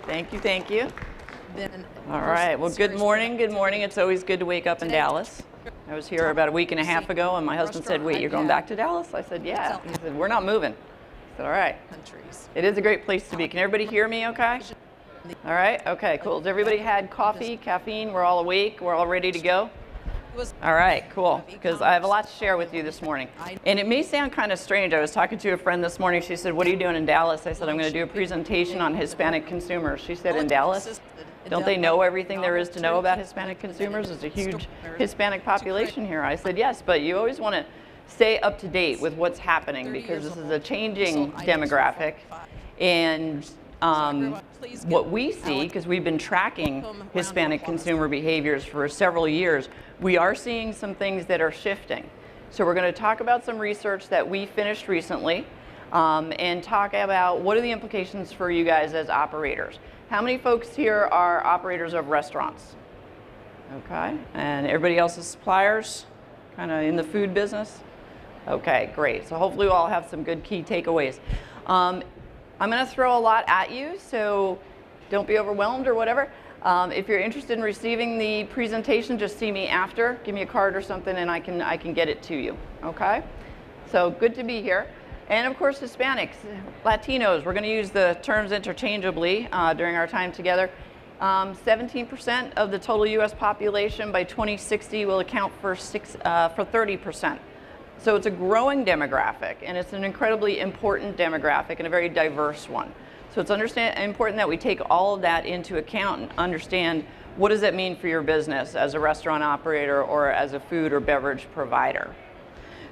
Thank you, thank you. Then All right, well, good morning, good morning. It's always good to wake up in Dallas. I was here about a week and a half ago, and my husband said, wait, you're going back to Dallas? I said, yeah. He said, we're not moving. I said, all right. It is a great place to be. Can everybody hear me okay? All right, okay, cool. Has everybody had coffee, caffeine? We're all awake, we're all ready to go? All right, cool, because I have a lot to share with you this morning. And it may sound kind of strange. I was talking to a friend this morning. She said, what are you doing in Dallas? I said, I'm going to do a presentation on Hispanic consumers. She said, in Dallas? Don't they know everything there is to know about Hispanic consumers? There's a huge Hispanic population here. I said, yes, but you always want to stay up to date with what's happening because this is a changing demographic. And what we see, because we've been tracking Hispanic consumer behaviors for several years, we are seeing some things that are shifting. So we're going to talk about some research that we finished recently and talk about what are the implications for you guys as operators. How many folks here are operators of restaurants? Okay, and everybody else is suppliers, kind of in the food business? Okay, great. So hopefully we'll all have some good key takeaways. I'm going to throw a lot at you, so don't be overwhelmed or whatever. If you're interested in receiving the presentation, just see me after. Give me a card or something and I can get it to you, okay? So good to be here. And of course, Hispanics, Latinos, we're going to use the terms interchangeably during our time together. 17% of the total U.S. population by 2060 will account for 30%. So it's a growing demographic, and it's an incredibly important demographic and a very diverse one. So it's important that we take all of that into account and understand what does that mean for your business as a restaurant operator or as a food or beverage provider.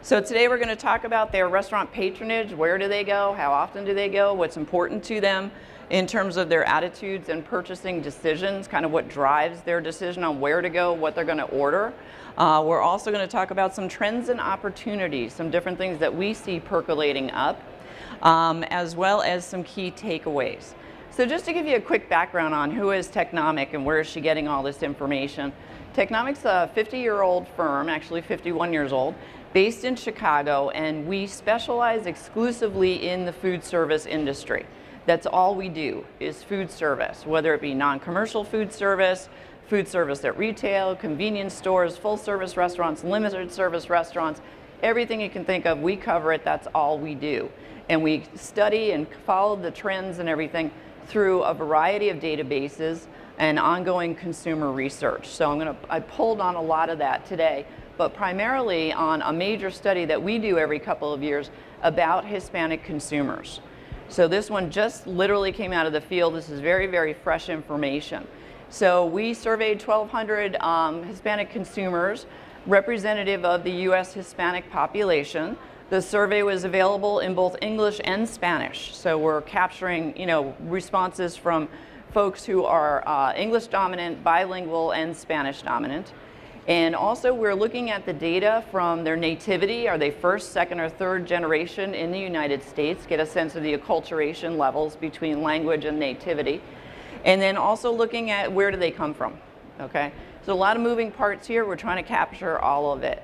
So today we're going to talk about their restaurant patronage. Where do they go? How often do they go? What's important to them in terms of their attitudes and purchasing decisions, kind of what drives their decision on where to go, what they're going to order. We're also going to talk about some trends and opportunities, some different things that we see percolating up, as well as some key takeaways. So just to give you a quick background on who is Technomic and where is she getting all this information. Technomic's a 50-year-old firm, actually 51 years old, based in Chicago, and we specialize exclusively in the food service industry. That's all we do is food service, whether it be non-commercial food service at retail, convenience stores, full service restaurants, limited service restaurants, everything you can think of, we cover it, that's all we do. And we study and follow the trends and everything through a variety of databases and ongoing consumer research. So I pulled on a lot of that today, but primarily on a major study that we do every couple of years about Hispanic consumers. So this one just literally came out of the field. This is very, very fresh information. So we surveyed 1,200 Hispanic consumers, representative of the U.S. Hispanic population. The survey was available in both English and Spanish. So we're capturing, responses from folks who are English dominant, bilingual, and Spanish dominant. And also we're looking at the data from their nativity. Are they first, second, or third generation in the United States? Get a sense of the acculturation levels between language and nativity. And then also looking at where do they come from, okay? So a lot of moving parts here. We're trying to capture all of it.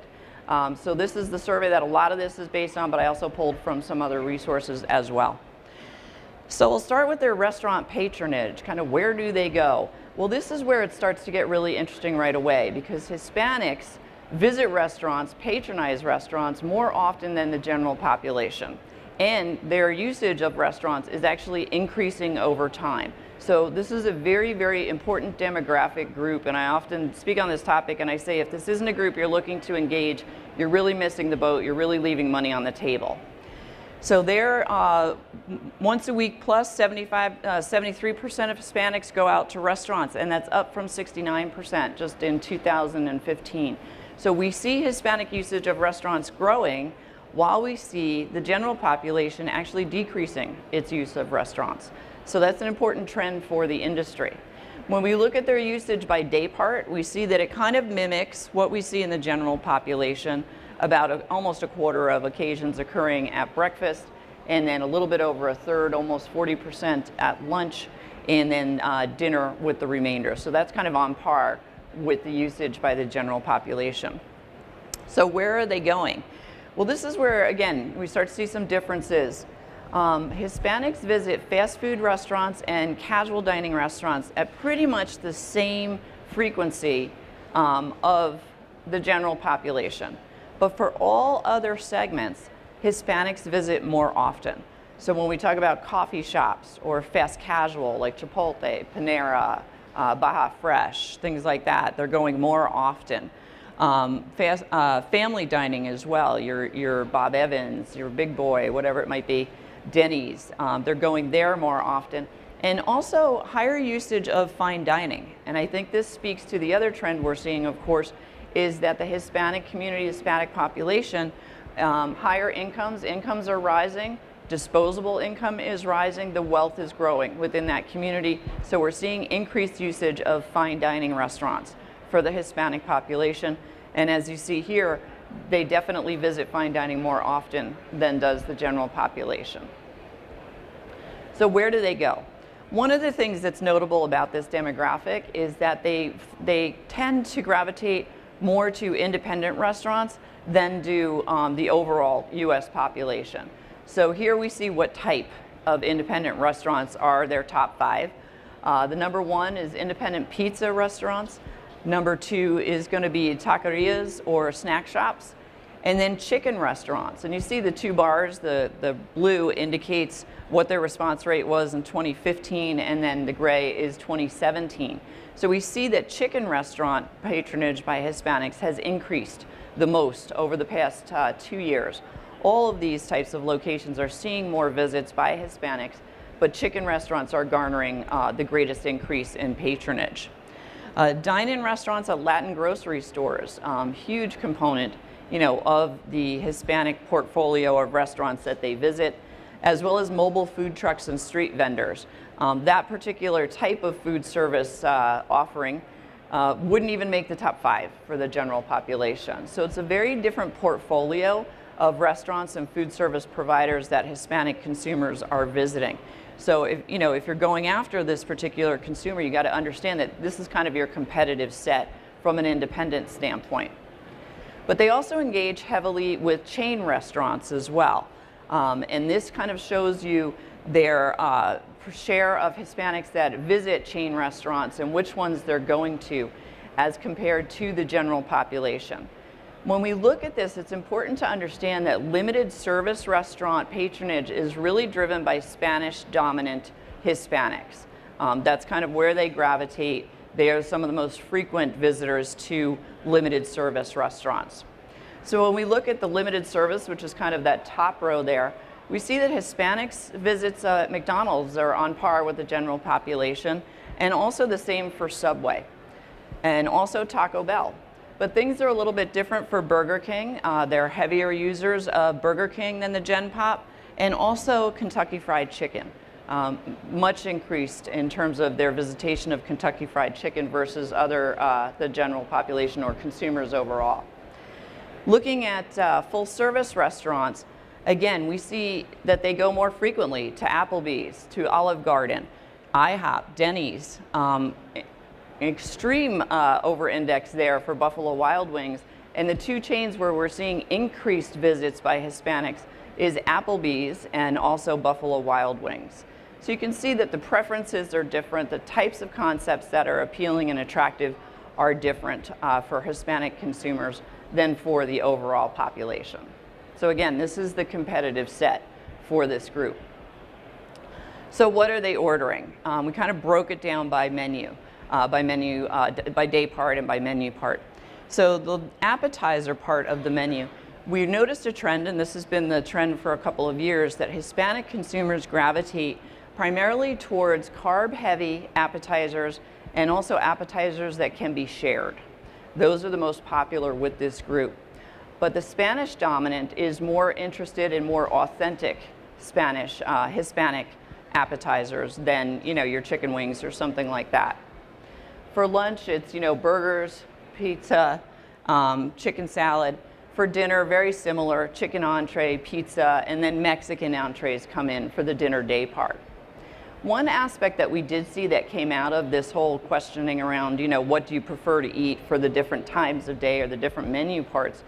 So this is the survey that a lot of this is based on, but I also pulled from some other resources as well. So we'll start with their restaurant patronage, kind of where do they go? Well, this is where it starts to get really interesting right away because Hispanics visit restaurants, patronize restaurants more often than the general population. And their usage of restaurants is actually increasing over time. So this is a very, very important demographic group, and I often speak on this topic and I say if this isn't a group you're looking to engage, you're really missing the boat, you're really leaving money on the table. So they're once a week plus 73% of Hispanics go out to restaurants, and that's up from 69% just in 2015. So we see Hispanic usage of restaurants growing while we see the general population actually decreasing its use of restaurants. So that's an important trend for the industry. When we look at their usage by day part, we see that it kind of mimics what we see in the general population, about almost a quarter of occasions occurring at breakfast, and then a little bit over a third, almost 40% at lunch, and then dinner with the remainder. So that's kind of on par with the usage by the general population. So where are they going? Well, this is where, again, we start to see some differences. Hispanics visit fast food restaurants and casual dining restaurants at pretty much the same frequency of the general population. But for all other segments, Hispanics visit more often. So when we talk about coffee shops or fast casual like Chipotle, Panera, Baja Fresh, things like that, they're going more often. Family dining as well, your Bob Evans, your Big Boy, whatever it might be, Denny's, they're going there more often. And also higher usage of fine dining. And I think this speaks to the other trend we're seeing, of course, is that the Hispanic community, Hispanic population, higher incomes are rising, disposable income is rising, the wealth is growing within that community. So we're seeing increased usage of fine dining restaurants for the Hispanic population. And as you see here, they definitely visit fine dining more often than does the general population. So where do they go? One of the things that's notable about this demographic is that they tend to gravitate more to independent restaurants than do the overall US population. So here we see what type of independent restaurants are their top 5. The number 1 is independent pizza restaurants. Number 2 is going to be taquerias or snack shops. And then chicken restaurants. And you see the 2 bars, the blue indicates what their response rate was in 2015, and then the gray is 2017. So we see that chicken restaurant patronage by Hispanics has increased the most over the past 2 years. All of these types of locations are seeing more visits by Hispanics, but chicken restaurants are garnering the greatest increase in patronage. Dine-in restaurants at Latin grocery stores, huge component, of the Hispanic portfolio of restaurants that they visit, as well as mobile food trucks and street vendors. That particular type of food service offering wouldn't even make the top 5 for the general population. So it's a very different portfolio of restaurants and food service providers that Hispanic consumers are visiting. So if you're going after this particular consumer, you got to understand that this is kind of your competitive set from an independent standpoint. But they also engage heavily with chain restaurants as well. And this kind of shows you their share of Hispanics that visit chain restaurants and which ones they're going to as compared to the general population. When we look at this, it's important to understand that limited service restaurant patronage is really driven by Spanish-dominant Hispanics. That's kind of where they gravitate. They are some of the most frequent visitors to limited service restaurants. So when we look at the limited service, which is kind of that top row there, we see that Hispanics visits at McDonald's are on par with the general population, and also the same for Subway, and also Taco Bell. But things are a little bit different for Burger King. They're heavier users of Burger King than the Gen Pop, and also Kentucky Fried Chicken. Much increased in terms of their visitation of Kentucky Fried Chicken versus the general population or consumers overall. Looking at full service restaurants, again, we see that they go more frequently to Applebee's, to Olive Garden, IHOP, Denny's. Extreme over-index there for Buffalo Wild Wings. And the 2 chains where we're seeing increased visits by Hispanics is Applebee's and also Buffalo Wild Wings. So you can see that the preferences are different. The types of concepts that are appealing and attractive are different for Hispanic consumers than for the overall population. So again, this is the competitive set for this group. So what are they ordering? We kind of broke it down by menu. By day part and by menu part. So the appetizer part of the menu, we noticed a trend, and this has been the trend for a couple of years, that Hispanic consumers gravitate primarily towards carb-heavy appetizers and also appetizers that can be shared. Those are the most popular with this group. But the Spanish dominant is more interested in more authentic Hispanic appetizers than your chicken wings or something like that. For lunch, it's burgers, pizza, chicken salad. For dinner, very similar, chicken entree, pizza, and then Mexican entrees come in for the dinner day part. One aspect that we did see that came out of this whole questioning around, what do you prefer to eat for the different times of day or the different menu parts,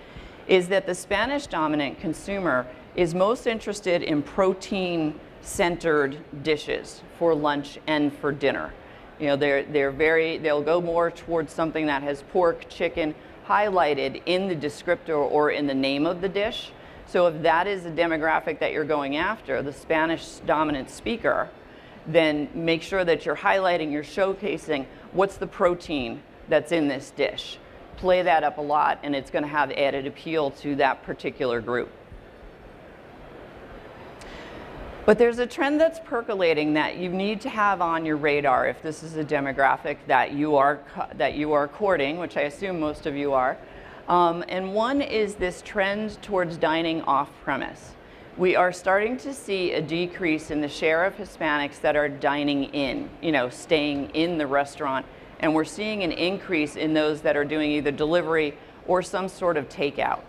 is that the Spanish dominant consumer is most interested in protein-centered dishes for lunch and for dinner. You know, they'll go more towards something that has pork, chicken highlighted in the descriptor or in the name of the dish. So if that is the demographic that you're going after, the Spanish dominant speaker, then make sure that you're highlighting, you're showcasing what's the protein that's in this dish. Play that up a lot, and it's going to have added appeal to that particular group. But there's a trend that's percolating that you need to have on your radar if this is a demographic that you are courting, which I assume most of you are. And one is this trend towards dining off-premise. We are starting to see a decrease in the share of Hispanics that are dining in, you know, staying in the restaurant, and we're seeing an increase in those that are doing either delivery or some sort of takeout.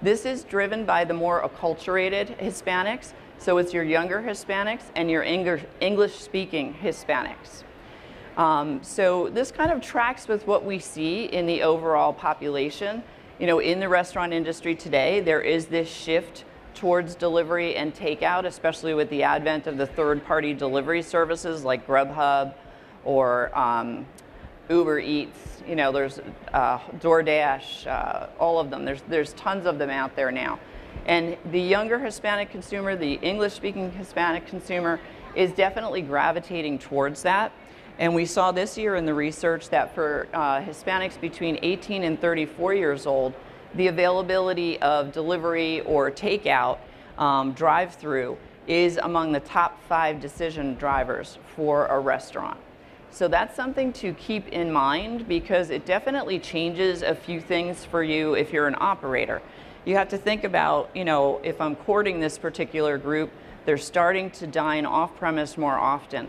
This is driven by the more acculturated Hispanics. So it's your younger Hispanics and your English-speaking Hispanics. So this kind of tracks with what we see in the overall population. You know, in the restaurant industry today, there is this shift towards delivery and takeout, especially with the advent of the third-party delivery services like Grubhub or Uber Eats. You know, there's DoorDash, all of them. There's tons of them out there now. And the younger Hispanic consumer, the English-speaking Hispanic consumer, is definitely gravitating towards that. And we saw this year in the research that for Hispanics between 18 and 34 years old, the availability of delivery or takeout, drive-through, is among the top 5 decision drivers for a restaurant. So that's something to keep in mind because it definitely changes a few things for you if you're an operator. You have to think about, you know, if I'm courting this particular group, they're starting to dine off-premise more often.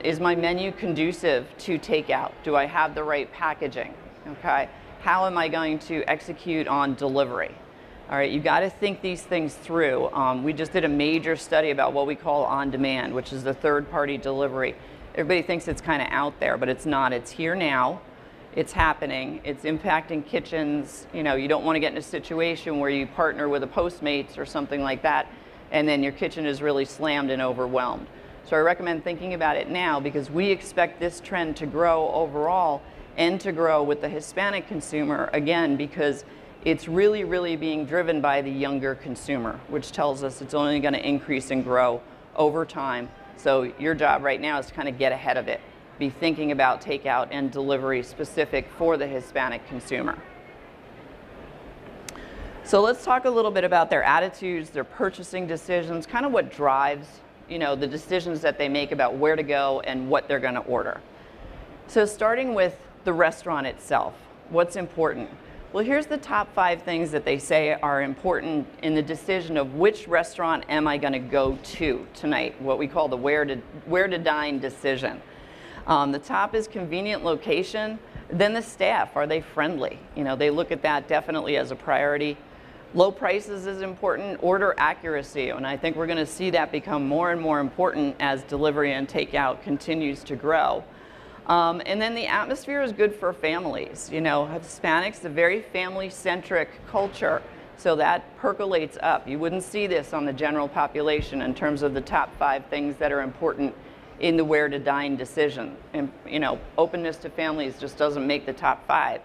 Is my menu conducive to takeout? Do I have the right packaging? Okay. How am I going to execute on delivery? All right, you got to think these things through. We just did a major study about what we call on-demand, which is the third-party delivery. Everybody thinks it's kind of out there, but it's not. It's here now. It's happening. It's impacting kitchens. You know, you don't want to get in a situation where you partner with a Postmates or something like that, and then your kitchen is really slammed and overwhelmed. So I recommend thinking about it now because we expect this trend to grow overall and to grow with the Hispanic consumer, again, because it's really, really being driven by the younger consumer, which tells us it's only going to increase and grow over time. So your job right now is to kind of get ahead of it. Be thinking about takeout and delivery specific for the Hispanic consumer. So let's talk a little bit about their attitudes, their purchasing decisions, kind of what drives, you know, the decisions that they make about where to go and what they're going to order. So starting with the restaurant itself, what's important? Well, here's the top 5 things that they say are important in the decision of which restaurant am I going to go to tonight, what we call the where to dine decision. The top is convenient location, then the staff, are they friendly? You know, they look at that definitely as a priority. Low prices is important, order accuracy, and I think we're going to see that become more and more important as delivery and takeout continues to grow. And then the atmosphere is good for families. You know, Hispanics, a very family-centric culture, so that percolates up. You wouldn't see this on the general population in terms of the top 5 things that are important in the where to dine decision. And, you know, openness to families just doesn't make the top 5.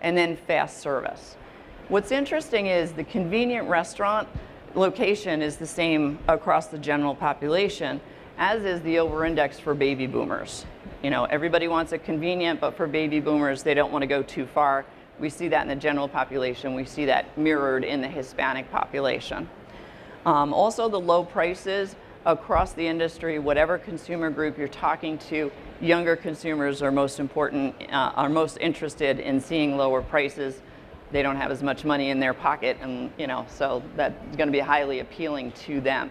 And then fast service. What's interesting is the convenient restaurant location is the same across the general population, as is the over-index for baby boomers. You know, everybody wants it convenient, but for baby boomers, they don't want to go too far. We see that in the general population. We see that mirrored in the Hispanic population. Also, the low prices across the industry, whatever consumer group you're talking to, younger consumers are most interested in seeing lower prices. They don't have as much money in their pocket, and you know, so that's going to be highly appealing to them.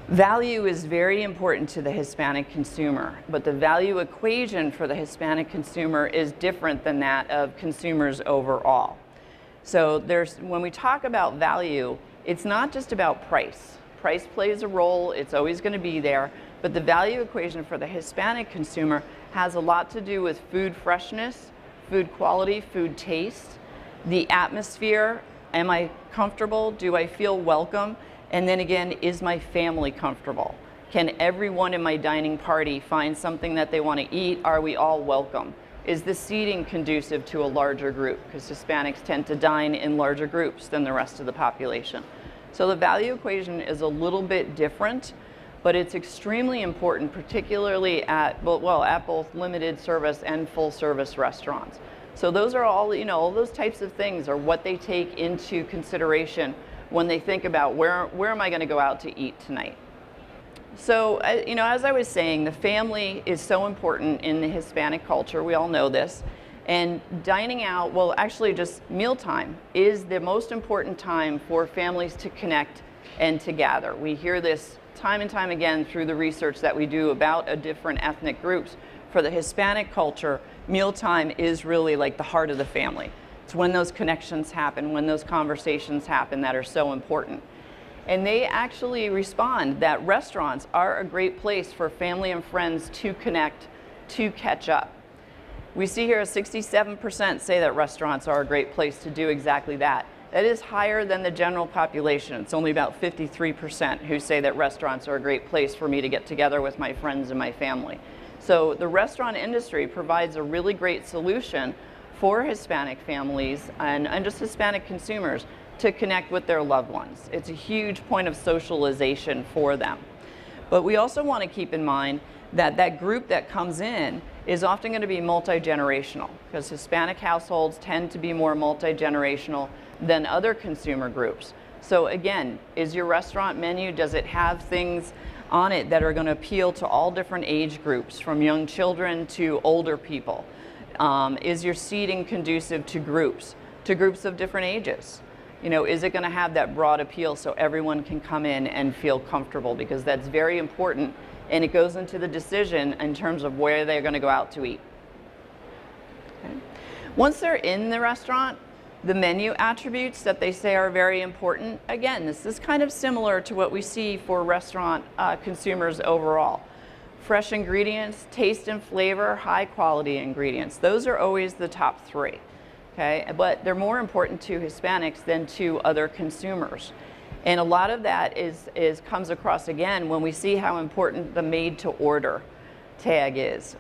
Value is very important to the Hispanic consumer, but the value equation for the Hispanic consumer is different than that of consumers overall. So when we talk about value, it's not just about price. Price plays a role, it's always going to be there, but the value equation for the Hispanic consumer has a lot to do with food freshness, food quality, food taste, the atmosphere Am I comfortable? Do I feel welcome? And then again, is my family comfortable? Can everyone in my dining party find something that they want to eat? Are we all welcome? Is the seating conducive to a larger group? Because Hispanics tend to dine in larger groups than the rest of the population. So the value equation is a little bit different, but it's extremely important, particularly at both limited service and full service restaurants. So those are all, all those types of things are what they take into consideration when they think about where am I going to go out to eat tonight. So, as I was saying, the family is so important in the Hispanic culture. We all know this. And dining out, well, actually just mealtime is the most important time for families to connect and to gather. We hear this time and time again through the research that we do about different ethnic groups. For the Hispanic culture, mealtime is really like the heart of the family. It's when those connections happen, when those conversations happen that are so important. And they actually respond that restaurants are a great place for family and friends to connect, to catch up. We see here 67% say that restaurants are a great place to do exactly that. That is higher than the general population. It's only about 53% who say that restaurants are a great place for me to get together with my friends and my family. So the restaurant industry provides a really great solution for Hispanic families and just Hispanic consumers to connect with their loved ones. It's a huge point of socialization for them. But we also want to keep in mind that that group that comes in is often going to be multi-generational, because Hispanic households tend to be more multi-generational than other consumer groups. So again, is your restaurant menu, does it have things on it that are going to appeal to all different age groups, from young children to older people? Is your seating conducive to groups of different ages? Is it going to have that broad appeal so everyone can come in and feel comfortable? Because that's very important, and it goes into the decision in terms of where they're going to go out to eat. Okay. Once they're in the restaurant, the menu attributes that they say are very important. Again, this is kind of similar to what we see for restaurant consumers overall. Fresh ingredients, taste and flavor, high quality ingredients. Those are always the top three. Okay, but they're more important to Hispanics than to other consumers. And a lot of that comes across again when we see how important the made to order tag is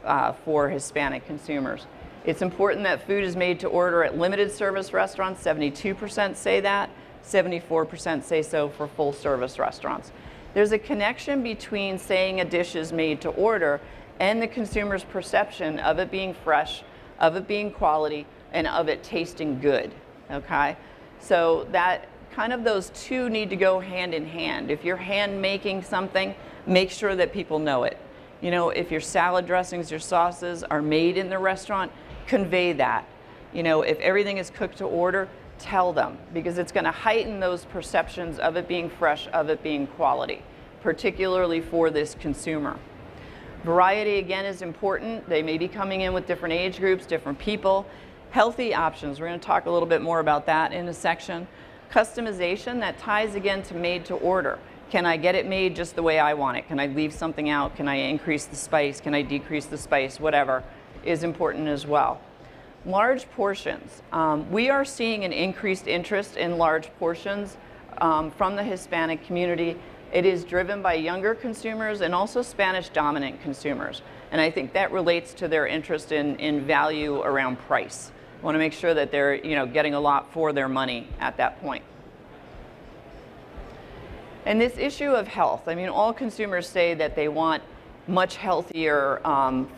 for Hispanic consumers. It's important that food is made to order at limited service restaurants. 72% say that, 74% say so for full service restaurants. There's a connection between saying a dish is made to order and the consumer's perception of it being fresh, of it being quality, and of it tasting good, okay? So that kind of those two need to go hand in hand. If you're hand making something, make sure that people know it. If your salad dressings, your sauces are made in the restaurant, convey that. If everything is cooked to order, tell them, because it's going to heighten those perceptions of it being fresh, of it being quality, particularly for this consumer. Variety, again, is important. They may be coming in with different age groups, different people. Healthy options, we're going to talk a little bit more about that in a section. Customization, that ties again to made to order. Can I get it made just the way I want it? Can I leave something out? Can I increase the spice? Can I decrease the spice? Whatever is important as well. Large portions. We are seeing an increased interest in large portions from the Hispanic community. It is driven by younger consumers and also Spanish dominant consumers. And I think that relates to their interest in value around price. Want to make sure that they're getting a lot for their money at that point. And this issue of health, all consumers say that they want much healthier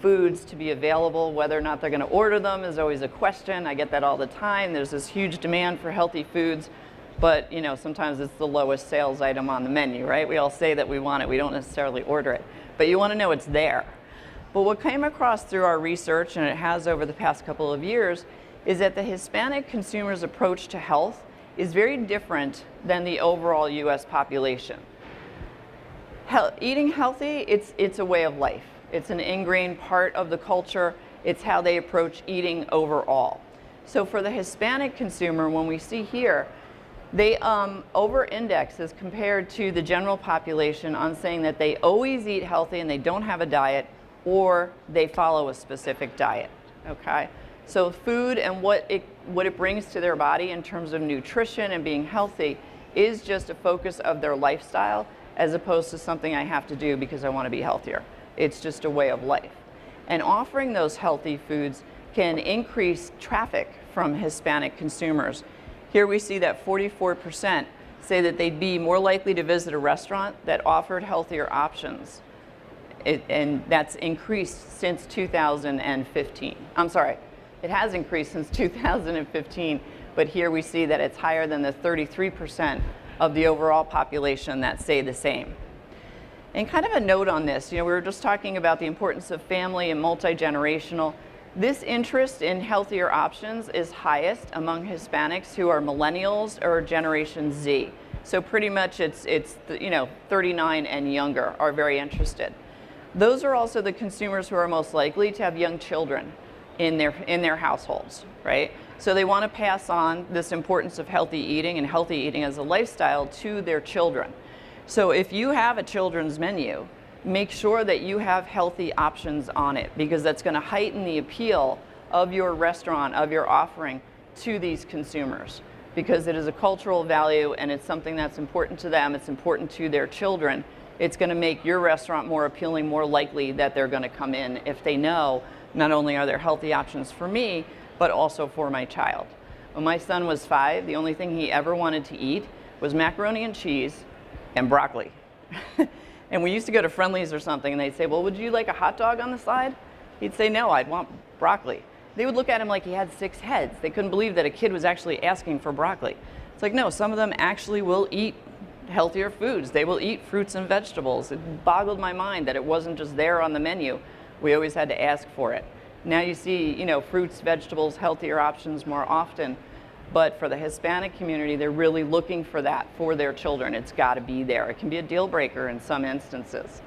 foods to be available. Whether or not they're going to order them is always a question. I get that all the time. There's this huge demand for healthy foods, but sometimes it's the lowest sales item on the menu, right? We all say that we want it. We don't necessarily order it, but you want to know it's there. But what came across through our research, and it has over the past couple of years, is that the Hispanic consumer's approach to health is very different than the overall U.S. population. Eating healthy, it's a way of life. It's an ingrained part of the culture. It's how they approach eating overall. So for the Hispanic consumer, when we see here, they over-index as compared to the general population on saying that they always eat healthy and they don't have a diet, or they follow a specific diet, okay? So food and what it brings to their body in terms of nutrition and being healthy is just a focus of their lifestyle, as opposed to something I have to do because I want to be healthier. It's just a way of life. And offering those healthy foods can increase traffic from Hispanic consumers. Here we see that 44% say that they'd be more likely to visit a restaurant that offered healthier options. And that's increased since 2015. I'm sorry, it has increased since 2015, but here we see that it's higher than the 33% of the overall population that say the same. And kind of a note on this, we were just talking about the importance of family and multi-generational. This interest in healthier options is highest among Hispanics who are millennials or Generation Z. So pretty much it's 39 and younger are very interested. Those are also the consumers who are most likely to have young children in their households, right? So they want to pass on this importance of healthy eating and healthy eating as a lifestyle to their children. So if you have a children's menu, make sure that you have healthy options on it, because that's going to heighten the appeal of your restaurant, of your offering to these consumers, because it is a cultural value and it's something that's important to them, it's important to their children. It's going to make your restaurant more appealing, more likely that they're going to come in if they know not only are there healthy options for me, but also for my child. When my son was 5, the only thing he ever wanted to eat was macaroni and cheese and broccoli. And we used to go to Friendly's or something and they'd say, well, would you like a hot dog on the side? He'd say, no, I'd want broccoli. They would look at him like he had 6 heads. They couldn't believe that a kid was actually asking for broccoli. It's like, no, some of them actually will eat healthier foods. They will eat fruits and vegetables. It boggled my mind that it wasn't just there on the menu. We always had to ask for it. Now you see, fruits, vegetables, healthier options more often. But for the Hispanic community, they're really looking for that for their children. It's got to be there. It can be a deal breaker in some instances.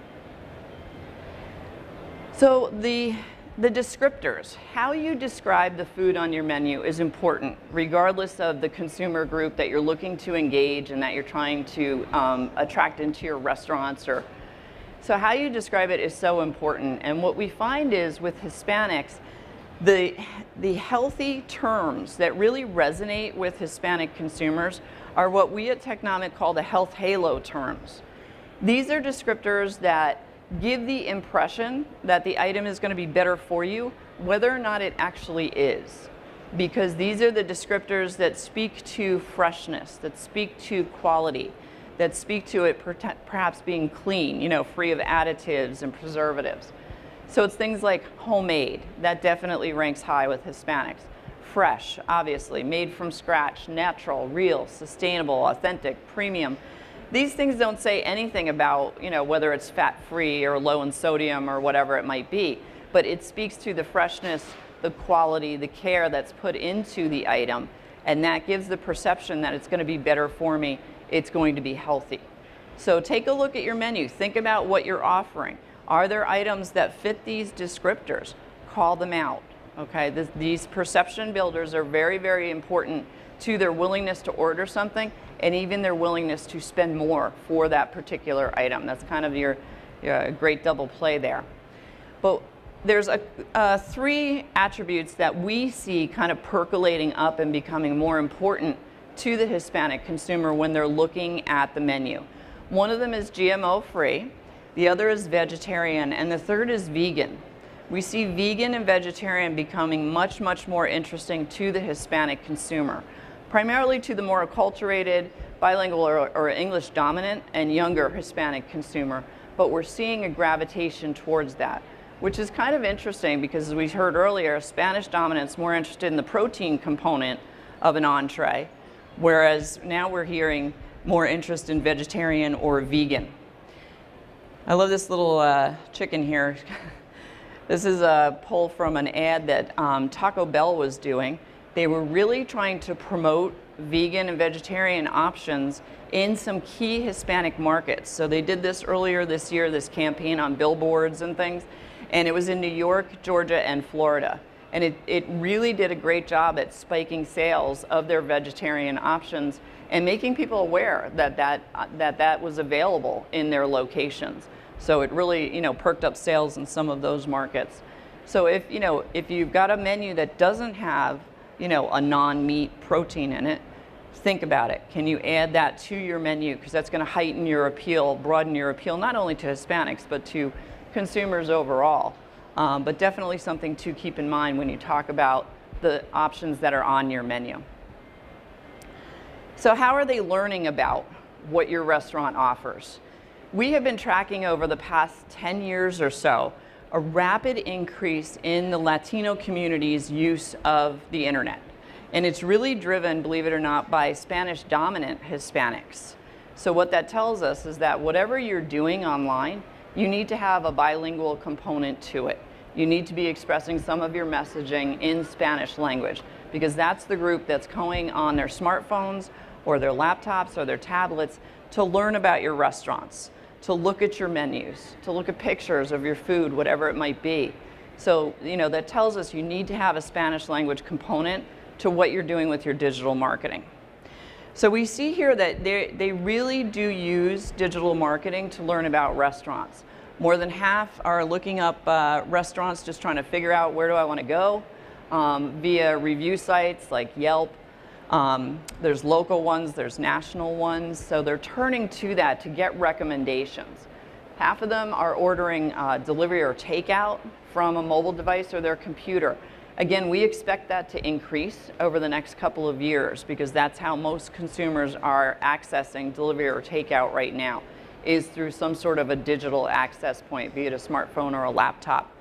So the descriptors, how you describe the food on your menu is important, regardless of the consumer group that you're looking to engage and that you're trying to attract into your restaurants. So how you describe it is so important. And what we find is with Hispanics, the healthy terms that really resonate with Hispanic consumers are what we at Technomic call the health halo terms. These are descriptors that give the impression that the item is going to be better for you, whether or not it actually is. Because these are the descriptors that speak to freshness, that speak to quality, that speak to it perhaps being clean, free of additives and preservatives. So it's things like homemade, that definitely ranks high with Hispanics. Fresh, obviously, made from scratch, natural, real, sustainable, authentic, premium. These things don't say anything about, whether it's fat-free or low in sodium or whatever it might be, but it speaks to the freshness, the quality, the care that's put into the item, and that gives the perception that it's going to be better for me, it's going to be healthy. So take a look at your menu, think about what you're offering. Are there items that fit these descriptors? Call them out, okay? These perception builders are very, very important to their willingness to order something and even their willingness to spend more for that particular item. That's kind of your great double play there. But there's 3 attributes that we see kind of percolating up and becoming more important to the Hispanic consumer when they're looking at the menu. One of them is GMO-free. The other is vegetarian, and the third is vegan. We see vegan and vegetarian becoming much, much more interesting to the Hispanic consumer, primarily to the more acculturated, bilingual or English dominant and younger Hispanic consumer, but we're seeing a gravitation towards that, which is kind of interesting because, as we heard earlier, Spanish dominant's more interested in the protein component of an entree, whereas now we're hearing more interest in vegetarian or vegan. I love this little chicken here. This is a poll from an ad that Taco Bell was doing. They were really trying to promote vegan and vegetarian options in some key Hispanic markets. So they did this earlier this year, this campaign on billboards and things, and it was in New York, Georgia, and Florida. And it really did a great job at spiking sales of their vegetarian options and making people aware that was available in their locations. So it really, perked up sales in some of those markets. So if you've got a menu that doesn't have a non-meat protein in it, think about it. Can you add that to your menu? Because that's going to heighten your appeal, broaden your appeal, not only to Hispanics, but to consumers overall. But definitely something to keep in mind when you talk about the options that are on your menu. So how are they learning about what your restaurant offers? We have been tracking over the past 10 years or so a rapid increase in the Latino community's use of the internet. And it's really driven, believe it or not, by Spanish-dominant Hispanics. So what that tells us is that whatever you're doing online, you need to have a bilingual component to it. You need to be expressing some of your messaging in Spanish language, because that's the group that's going on their smartphones or their laptops or their tablets to learn about your restaurants, to look at your menus, to look at pictures of your food, whatever it might be. So, that tells us you need to have a Spanish language component to what you're doing with your digital marketing. So we see here that they really do use digital marketing to learn about restaurants. More than half are looking up restaurants, just trying to figure out where do I want to go via review sites like Yelp. There's local ones, there's national ones, so they're turning to that to get recommendations. Half of them are ordering delivery or takeout from a mobile device or their computer. Again, we expect that to increase over the next couple of years, because that's how most consumers are accessing delivery or takeout right now, is through some sort of a digital access point, be it a smartphone or a laptop.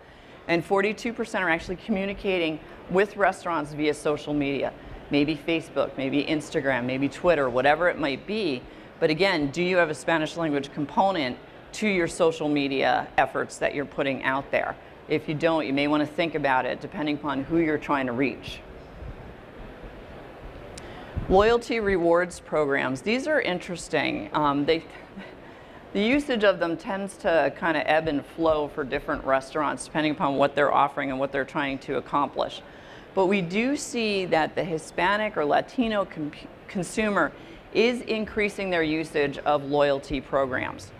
And 42% are actually communicating with restaurants via social media, maybe Facebook, maybe Instagram, maybe Twitter, whatever it might be. But again, do you have a Spanish language component to your social media efforts that you're putting out there? If you don't, you may want to think about it, depending upon who you're trying to reach. Loyalty rewards programs. These are interesting. The usage of them tends to kind of ebb and flow for different restaurants, depending upon what they're offering and what they're trying to accomplish. But we do see that the Hispanic or Latino consumer is increasing their usage of loyalty programs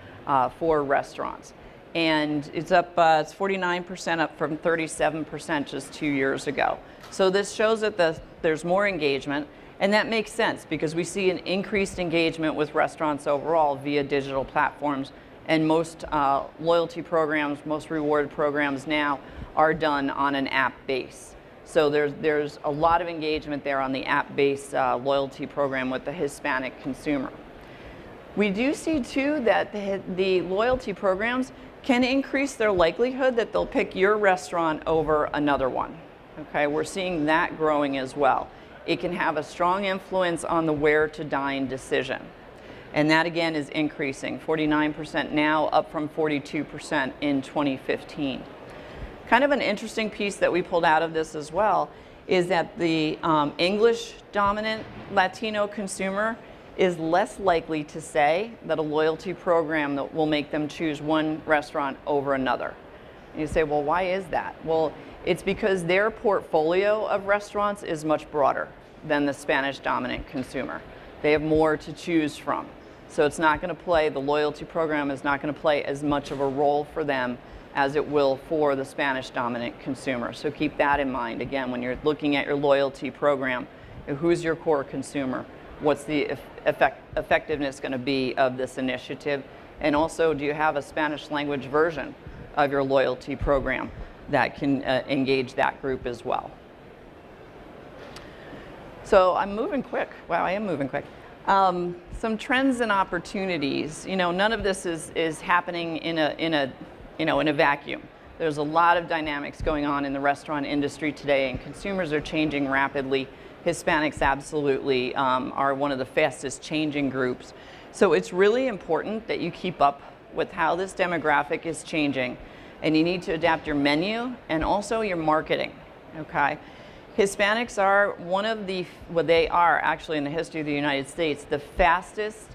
for restaurants. And it's up, it's 49% up from 37% just 2 years ago. So this shows that there's more engagement, and that makes sense because we see an increased engagement with restaurants overall via digital platforms, and most loyalty programs, most reward programs now are done on an app base. So there's a lot of engagement there on the app-based loyalty program with the Hispanic consumer. We do see too that the loyalty programs can increase their likelihood that they'll pick your restaurant over another one. Okay, we're seeing that growing as well. It can have a strong influence on the where to dine decision. And that again is increasing, 49% now, up from 42% in 2015. Kind of an interesting piece that we pulled out of this as well is that the English dominant Latino consumer is less likely to say that a loyalty program that will make them choose one restaurant over another. And you say, well, why is that? Well, it's because their portfolio of restaurants is much broader than the Spanish dominant consumer. They have more to choose from. So it's not going to play, the loyalty program is not going to play as much of a role for them as it will for the Spanish dominant consumer. So keep that in mind. Again, when you're looking at your loyalty program, who's your core consumer? What's the effectiveness going to be of this initiative? And also, do you have a Spanish language version of your loyalty program that can engage that group as well? So I'm moving quick. Wow, I am moving quick. Some trends and opportunities. None of this is happening in a vacuum. There's a lot of dynamics going on in the restaurant industry today, and consumers are changing rapidly. Hispanics absolutely are one of the fastest changing groups. So it's really important that you keep up with how this demographic is changing, and you need to adapt your menu and also your marketing, okay? Hispanics are they are actually in the history of the United States, the fastest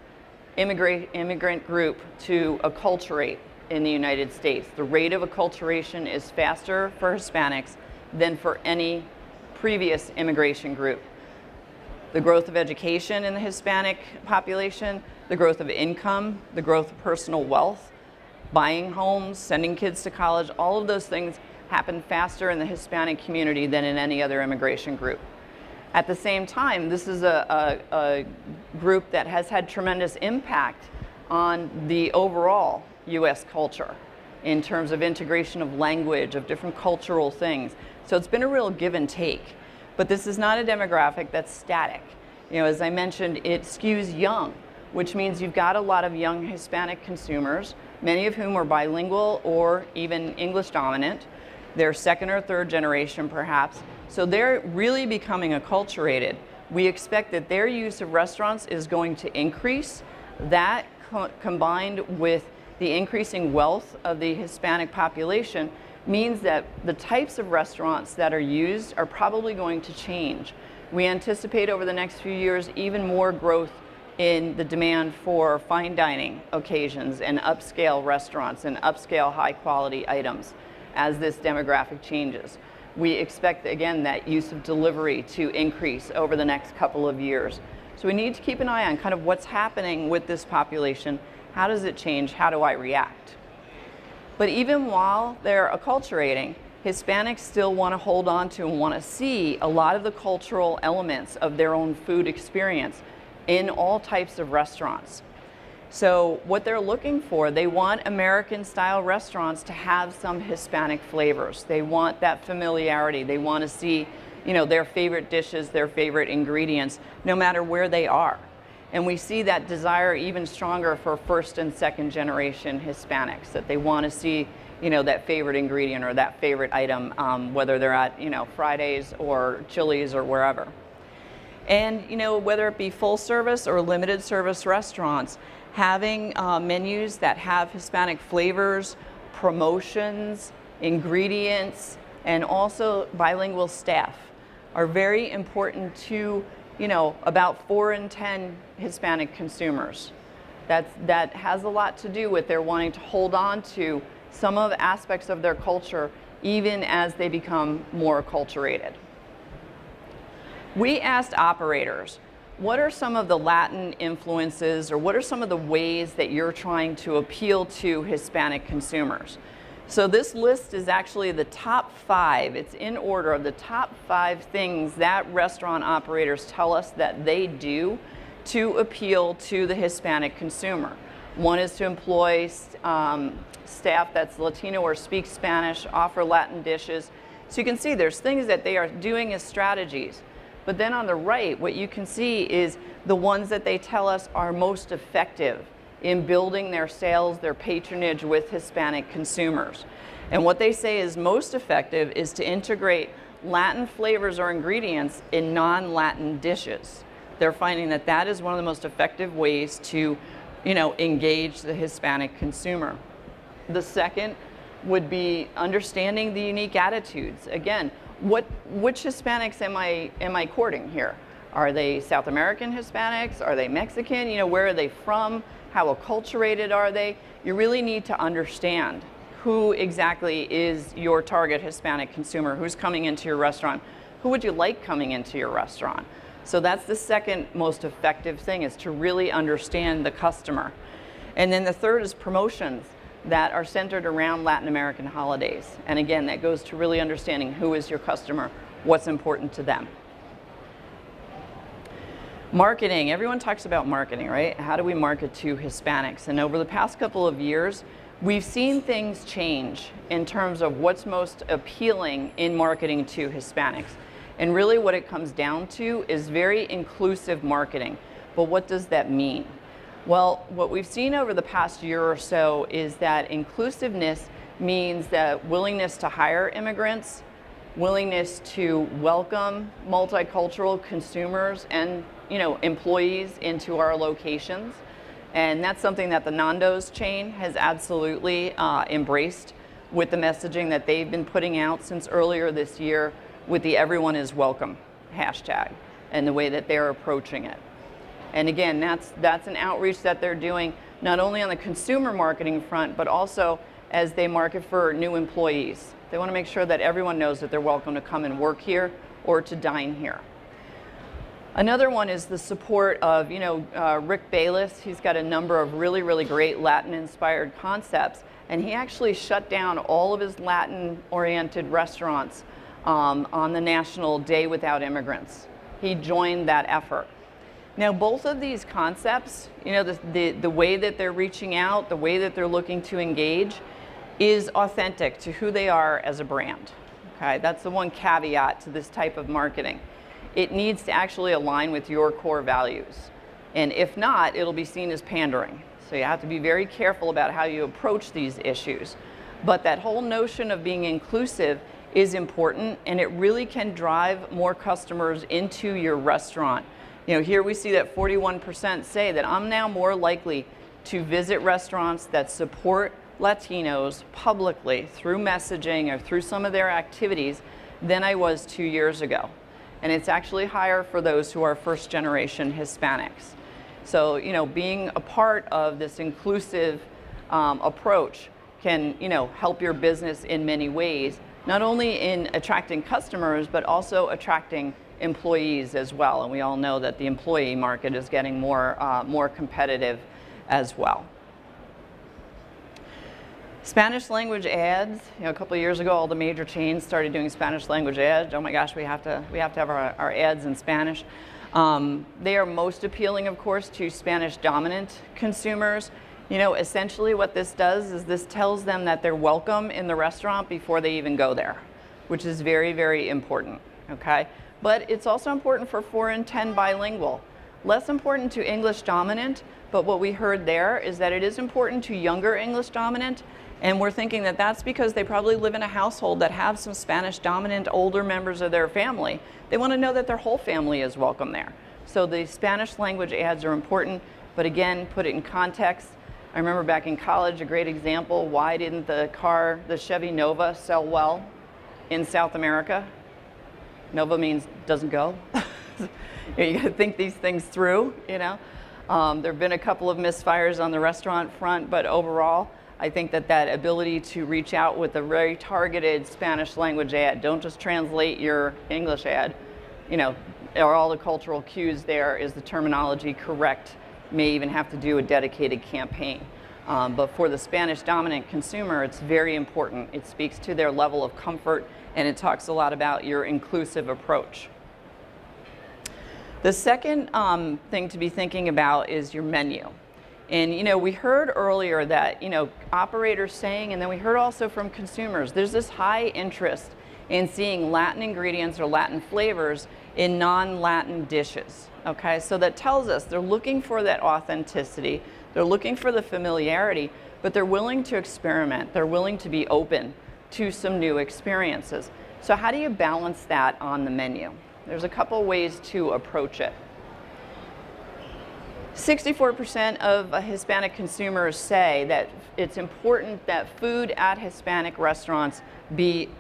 immigrant group to acculturate in the United States. The rate of acculturation is faster for Hispanics than for any previous immigration group. The growth of education in the Hispanic population, the growth of income, the growth of personal wealth, buying homes, sending kids to college, all of those things happened faster in the Hispanic community than in any other immigration group. At the same time, this is a group that has had tremendous impact on the overall U.S. culture in terms of integration of language, of different cultural things. So it's been a real give and take. But this is not a demographic that's static. You know, as I mentioned, it skews young, which means you've got a lot of young Hispanic consumers, many of whom are bilingual or even English dominant. They're second or third generation perhaps. So they're really becoming acculturated. We expect that their use of restaurants is going to increase. That combined with the increasing wealth of the Hispanic population means that the types of restaurants that are used are probably going to change. We anticipate over the next few years even more growth in the demand for fine dining occasions and upscale restaurants and upscale high quality items as this demographic changes. We expect, again, that use of delivery to increase over the next couple of years. So we need to keep an eye on kind of what's happening with this population. How does it change? How do I react? But even while they're acculturating, Hispanics still want to hold on to and want to see a lot of the cultural elements of their own food experience in all types of restaurants. So what they're looking for, they want American-style restaurants to have some Hispanic flavors. They want that familiarity. They want to see, you know, their favorite dishes, their favorite ingredients, no matter where they are. And we see that desire even stronger for first and second generation Hispanics, that they want to see, you know, that favorite ingredient or that favorite item, whether they're at, you know, Fridays or Chili's or wherever. And, you know, whether it be full service or limited service restaurants, having menus that have Hispanic flavors, promotions, ingredients, and also bilingual staff are very important to, you know, about 4 in 10 Hispanic consumers. That has a lot to do with their wanting to hold on to some of the aspects of their culture even as they become more acculturated. We asked operators, what are some of the Latin influences or what are some of the ways that you're trying to appeal to Hispanic consumers? So this list is actually the top 5, it's in order of the top 5 things that restaurant operators tell us that they do to appeal to the Hispanic consumer. One is to employ staff that's Latino or speaks Spanish, offer Latin dishes. So you can see there's things that they are doing as strategies. But then on the right, what you can see is the ones that they tell us are most effective in building their sales, their patronage with Hispanic consumers. And what they say is most effective is to integrate Latin flavors or ingredients in non-Latin dishes. They're finding that that is one of the most effective ways to, you know, engage the Hispanic consumer. The second would be understanding the unique attitudes. Again, which Hispanics am I courting here? Are they South American Hispanics? Are they Mexican? You know, where are they from? How acculturated are they? You really need to understand who exactly is your target Hispanic consumer, who's coming into your restaurant. Who would you like coming into your restaurant? So that's the second most effective thing, is to really understand the customer. And then the third is promotions that are centered around Latin American holidays. And again, that goes to really understanding who is your customer, what's important to them. Marketing, everyone talks about marketing, right? How do we market to Hispanics? And over the past couple of years, we've seen things change in terms of what's most appealing in marketing to Hispanics. And really what it comes down to is very inclusive marketing. But what does that mean? Well, what we've seen over the past year or so is that inclusiveness means that willingness to hire immigrants, willingness to welcome multicultural consumers and, you know, employees into our locations. And that's something that the Nando's chain has absolutely embraced with the messaging that they've been putting out since earlier this year with the "Everyone is Welcome" hashtag and the way that they're approaching it. And again, that's an outreach that they're doing not only on the consumer marketing front, but also as they market for new employees. They want to make sure that everyone knows that they're welcome to come and work here or to dine here. Another one is the support of, you know, Rick Bayless. He's got a number of really, really great Latin-inspired concepts and he actually shut down all of his Latin-oriented restaurants on the National Day Without Immigrants. He joined that effort. Now, both of these concepts, you know, the way that they're reaching out, the way that they're looking to engage, is authentic to who they are as a brand. Okay, that's the one caveat to this type of marketing. It needs to actually align with your core values. And if not, it'll be seen as pandering. So you have to be very careful about how you approach these issues. But that whole notion of being inclusive is important, and it really can drive more customers into your restaurant. You know, here we see that 41% say that I'm now more likely to visit restaurants that support Latinos publicly through messaging or through some of their activities than I was 2 years ago. And it's actually higher for those who are first-generation Hispanics. So, you know, being a part of this inclusive approach can, you know, help your business in many ways, not only in attracting customers, but also attracting employees as well. And we all know that the employee market is getting more competitive as well. Spanish language ads, you know, a couple of years ago, all the major chains started doing Spanish language ads. Oh my gosh, we have to have our ads in Spanish. They are most appealing, of course, to Spanish dominant consumers. You know, essentially what this does is this tells them that they're welcome in the restaurant before they even go there, which is very, very important, okay? But it's also important for 4 and 10 bilingual. Less important to English dominant, but what we heard there is that it is important to younger English dominant, and we're thinking that that's because they probably live in a household that have some Spanish dominant older members of their family. They want to know that their whole family is welcome there. So the Spanish language ads are important, but again, put it in context. I remember back in college, a great example, why didn't the Chevy Nova sell well in South America? Nova means doesn't go. You got to think these things through, you know. There have been a couple of misfires on the restaurant front, but overall, I think that ability to reach out with a very targeted Spanish language ad, don't just translate your English ad, you know, are all the cultural cues there, is the terminology correct, may even have to do a dedicated campaign. But for the Spanish dominant consumer, it's very important. It speaks to their level of comfort, and it talks a lot about your inclusive approach. The second thing to be thinking about is your menu. And, you know, we heard earlier that, you know, operators saying, and then we heard also from consumers, there's this high interest in seeing Latin ingredients or Latin flavors in non-Latin dishes, okay? So that tells us they're looking for that authenticity, they're looking for the familiarity, but they're willing to experiment, they're willing to be open to some new experiences. So how do you balance that on the menu? There's a couple ways to approach it. 64% of Hispanic consumers say that it's important that food at Hispanic restaurants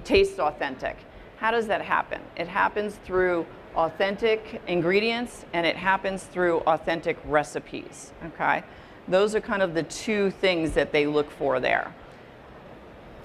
taste authentic. How does that happen? It happens through authentic ingredients, and it happens through authentic recipes, okay? Those are kind of the two things that they look for there.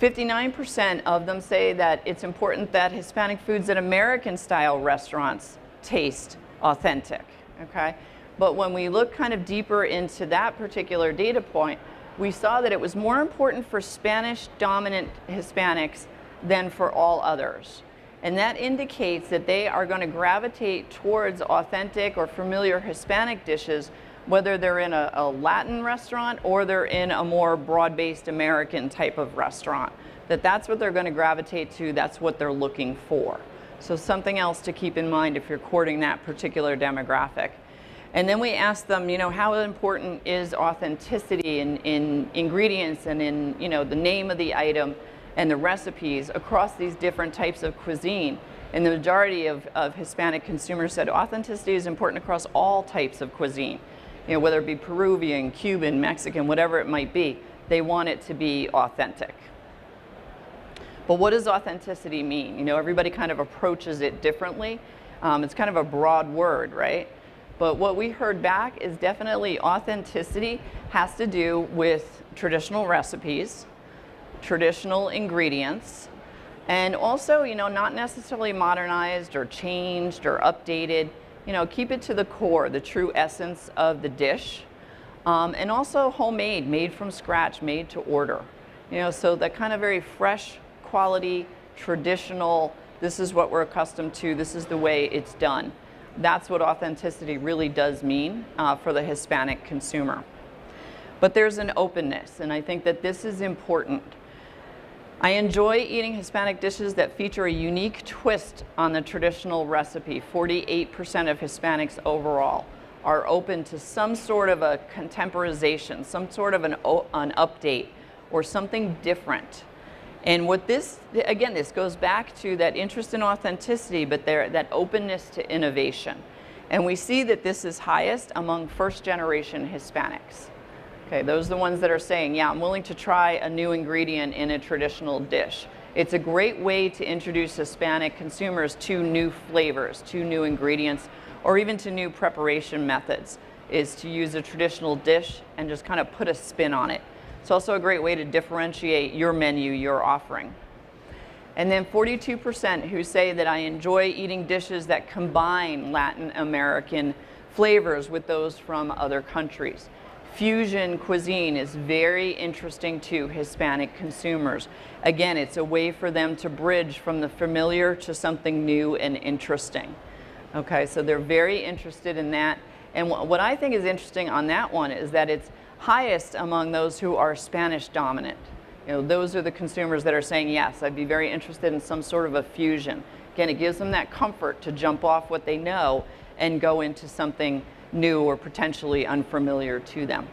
59% of them say that it's important that Hispanic foods at American-style restaurants taste authentic, okay? But when we look kind of deeper into that particular data point, we saw that it was more important for Spanish-dominant Hispanics than for all others. And that indicates that they are going to gravitate towards authentic or familiar Hispanic dishes, whether they're in a Latin restaurant or they're in a more broad-based American type of restaurant. That's what they're going to gravitate to, that's what they're looking for. So something else to keep in mind if you're courting that particular demographic. And then we asked them, you know, how important is authenticity in ingredients and in, you know, the name of the item and the recipes across these different types of cuisine. And the majority of Hispanic consumers said authenticity is important across all types of cuisine. You know, whether it be Peruvian, Cuban, Mexican, whatever it might be, they want it to be authentic. But what does authenticity mean? You know, everybody kind of approaches it differently. It's kind of a broad word, right? But what we heard back is definitely authenticity has to do with traditional recipes, traditional ingredients, and also, you know, not necessarily modernized or changed or updated. You know, keep it to the core, the true essence of the dish. And also homemade, made from scratch, made to order. You know, so that kind of very fresh, quality, traditional, this is what we're accustomed to, this is the way it's done. That's what authenticity really does mean for the Hispanic consumer. But there's an openness, and I think that this is important. I enjoy eating Hispanic dishes that feature a unique twist on the traditional recipe. 48% of Hispanics overall are open to some sort of a contemporization, some sort of an update, or something different. And what this, again, this goes back to that interest in authenticity, but that openness to innovation. And we see that this is highest among first-generation Hispanics. Okay, those are the ones that are saying, yeah, I'm willing to try a new ingredient in a traditional dish. It's a great way to introduce Hispanic consumers to new flavors, to new ingredients, or even to new preparation methods, is to use a traditional dish and just kind of put a spin on it. It's also a great way to differentiate your menu, your offering. And then 42% who say that I enjoy eating dishes that combine Latin American flavors with those from other countries. Fusion cuisine is very interesting to Hispanic consumers. Again, it's a way for them to bridge from the familiar to something new and interesting. Okay, so they're very interested in that. And what I think is interesting on that one is that it's highest among those who are Spanish dominant. You know, those are the consumers that are saying, yes, I'd be very interested in some sort of a fusion. Again, it gives them that comfort to jump off what they know and go into something new or potentially unfamiliar to them.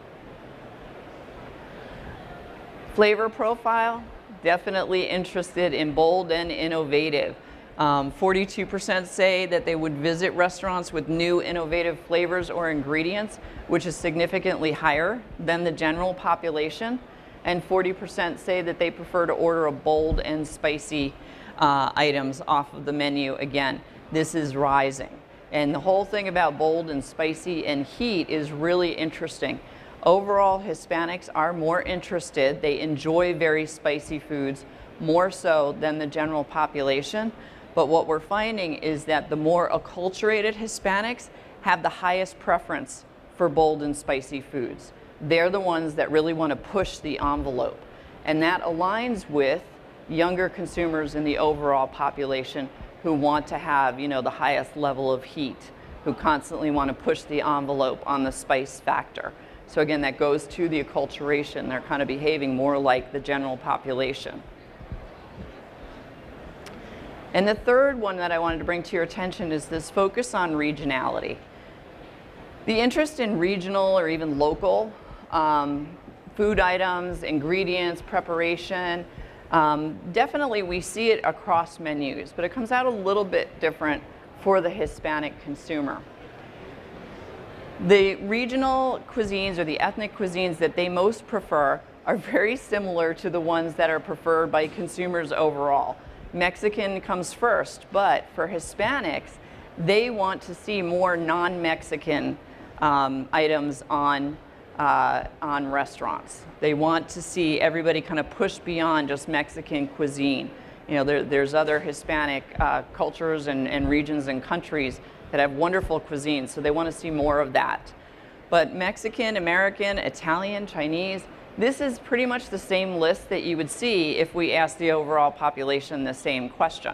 Flavor profile, definitely interested in bold and innovative. 42% say that they would visit restaurants with new innovative flavors or ingredients, which is significantly higher than the general population. And 40% say that they prefer to order a bold and spicy items off of the menu. Again, this is rising. And the whole thing about bold and spicy and heat is really interesting. Overall, Hispanics are more interested. They enjoy very spicy foods more so than the general population. But what we're finding is that the more acculturated Hispanics have the highest preference for bold and spicy foods. They're the ones that really want to push the envelope. And that aligns with younger consumers in the overall population who want to have, you know, the highest level of heat, who constantly want to push the envelope on the spice factor. So again, that goes to the acculturation. They're kind of behaving more like the general population. And the third one that I wanted to bring to your attention is this focus on regionality. The interest in regional or even local food items, ingredients, preparation, definitely we see it across menus, but it comes out a little bit different for the Hispanic consumer. The regional cuisines or the ethnic cuisines that they most prefer are very similar to the ones that are preferred by consumers overall. Mexican comes first, but for Hispanics, they want to see more non-Mexican items on restaurants. They want to see everybody kind of push beyond just Mexican cuisine. You know, there's other Hispanic cultures and regions and countries that have wonderful cuisines, so they want to see more of that. But Mexican, American, Italian, Chinese, this is pretty much the same list that you would see if we asked the overall population the same question.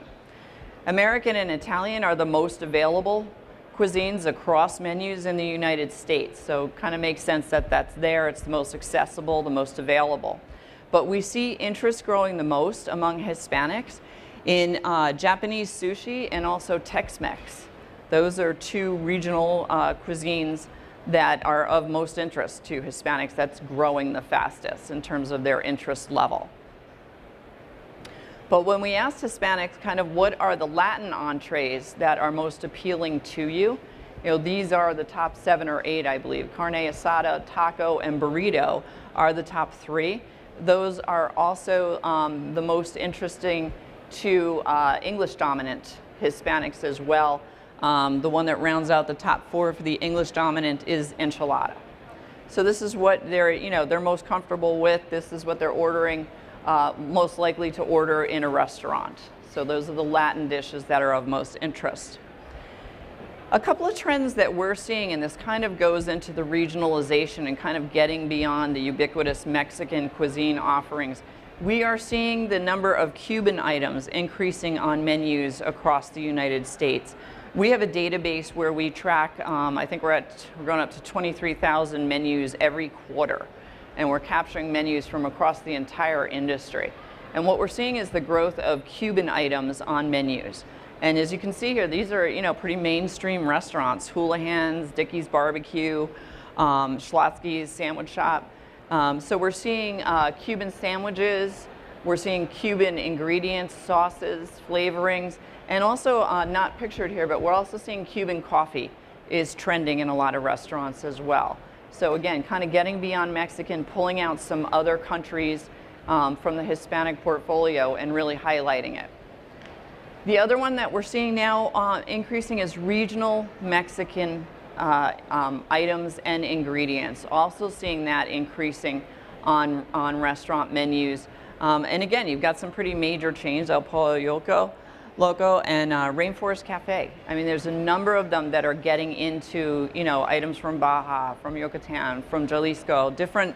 American and Italian are the most available cuisines across menus in the United States, so kind of makes sense that that's there. It's the most accessible, the most available. But we see interest growing the most among Hispanics in Japanese sushi and also Tex-Mex. Those are two regional cuisines that are of most interest to Hispanics. That's growing the fastest in terms of their interest level. But when we asked Hispanics kind of what are the Latin entrees that are most appealing to you, these are the top 7 or 8, I believe. Carne asada, taco, and burrito are the top 3. Those are also the most interesting to English dominant Hispanics as well. The one that rounds out the top 4 for the English dominant is enchilada. So this is what they're most comfortable with. This is what they're ordering, most likely to order in a restaurant. So those are the Latin dishes that are of most interest. A couple of trends that we're seeing, and this kind of goes into the regionalization and kind of getting beyond the ubiquitous Mexican cuisine offerings. We are seeing the number of Cuban items increasing on menus across the United States. We have a database where we track, I think we're going up to 23,000 menus every quarter, and we're capturing menus from across the entire industry. And what we're seeing is the growth of Cuban items on menus. And as you can see here, these are, you know, pretty mainstream restaurants: Houlihan's, Dickey's Barbecue, Schlotsky's Sandwich Shop. So we're seeing Cuban sandwiches, we're seeing Cuban ingredients, sauces, flavorings, and also not pictured here, but we're also seeing Cuban coffee is trending in a lot of restaurants as well. So again, kind of getting beyond Mexican, pulling out some other countries from the Hispanic portfolio and really highlighting it. The other one that we're seeing now increasing is regional Mexican items and ingredients. Also seeing that increasing on restaurant menus. And again, you've got some pretty major chains: El Pollo Loco and Rainforest Cafe. I mean, there's a number of them that are getting into, you know, items from Baja, from Yucatan, from Jalisco, different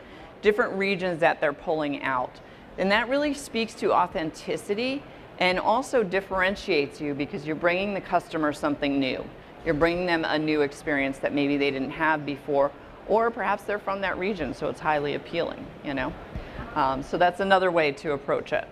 regions that they're pulling out. And that really speaks to authenticity and also differentiates you, because you're bringing the customer something new. You're bringing them a new experience that maybe they didn't have before, or perhaps they're from that region, so it's highly appealing, you know. So that's another way to approach it.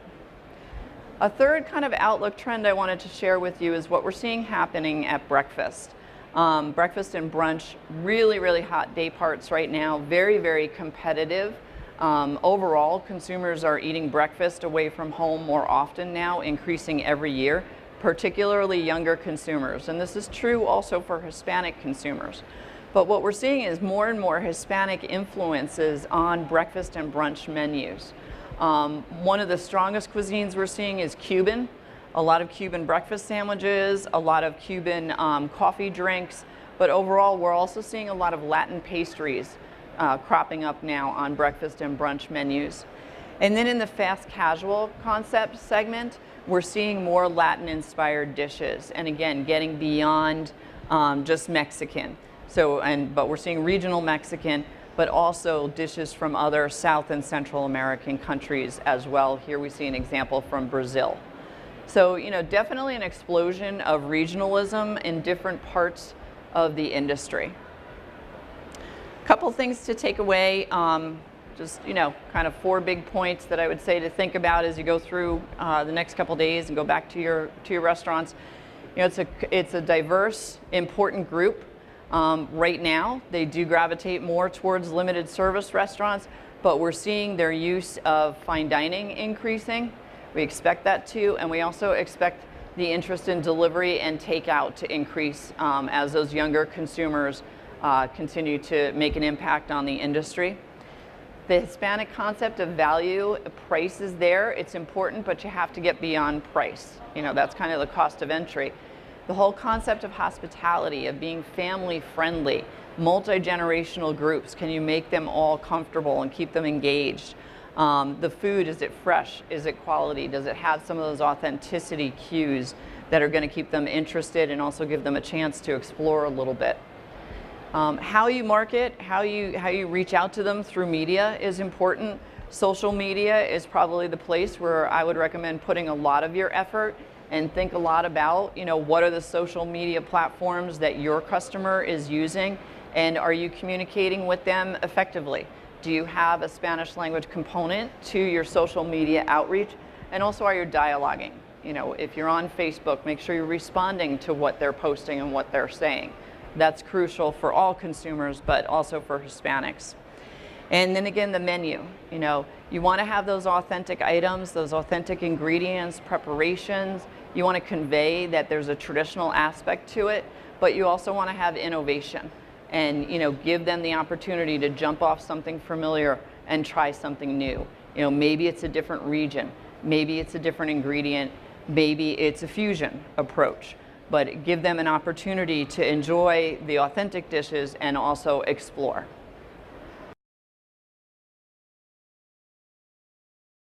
A third kind of outlook trend I wanted to share with you is what we're seeing happening at breakfast. Breakfast and brunch, really, really hot day parts right now, very, very competitive. Overall, consumers are eating breakfast away from home more often now, increasing every year, particularly younger consumers. And this is true also for Hispanic consumers. But what we're seeing is more and more Hispanic influences on breakfast and brunch menus. One of the strongest cuisines we're seeing is Cuban. A lot of Cuban breakfast sandwiches, a lot of Cuban coffee drinks, but overall we're also seeing a lot of Latin pastries cropping up now on breakfast and brunch menus. And then in the fast casual concept segment, we're seeing more Latin inspired dishes, and again, getting beyond just Mexican. But we're seeing regional Mexican, but also dishes from other South and Central American countries as well. Here we see an example from Brazil. So, you know, definitely an explosion of regionalism in different parts of the industry. Couple things to take away, just, you know, kind of 4 big points that I would say to think about as you go through the next couple days and go back to your restaurants. You know, it's a diverse, important group. Right now, they do gravitate more towards limited service restaurants, but we're seeing their use of fine dining increasing. We expect that too, and we also expect the interest in delivery and takeout to increase as those younger consumers continue to make an impact on the industry. The Hispanic concept of value, price is there, it's important, but you have to get beyond price. You know, that's kind of the cost of entry. The whole concept of hospitality, of being family friendly, multi-generational groups, can you make them all comfortable and keep them engaged? The food, is it fresh? Is it quality? Does it have some of those authenticity cues that are going to keep them interested and also give them a chance to explore a little bit? How you market, how you reach out to them through media is important. Social media is probably the place where I would recommend putting a lot of your effort, and think a lot about, you know, what are the social media platforms that your customer is using, and are you communicating with them effectively? Do you have a Spanish language component to your social media outreach? And also, are you dialoguing? You know, if you're on Facebook, make sure you're responding to what they're posting and what they're saying. That's crucial for all consumers, but also for Hispanics. And then again, the menu. You know, you want to have those authentic items, those authentic ingredients, preparations. You want to convey that there's a traditional aspect to it, but you also want to have innovation and, you know, give them the opportunity to jump off something familiar and try something new. You know, maybe it's a different region, maybe it's a different ingredient, maybe it's a fusion approach, but give them an opportunity to enjoy the authentic dishes and also explore.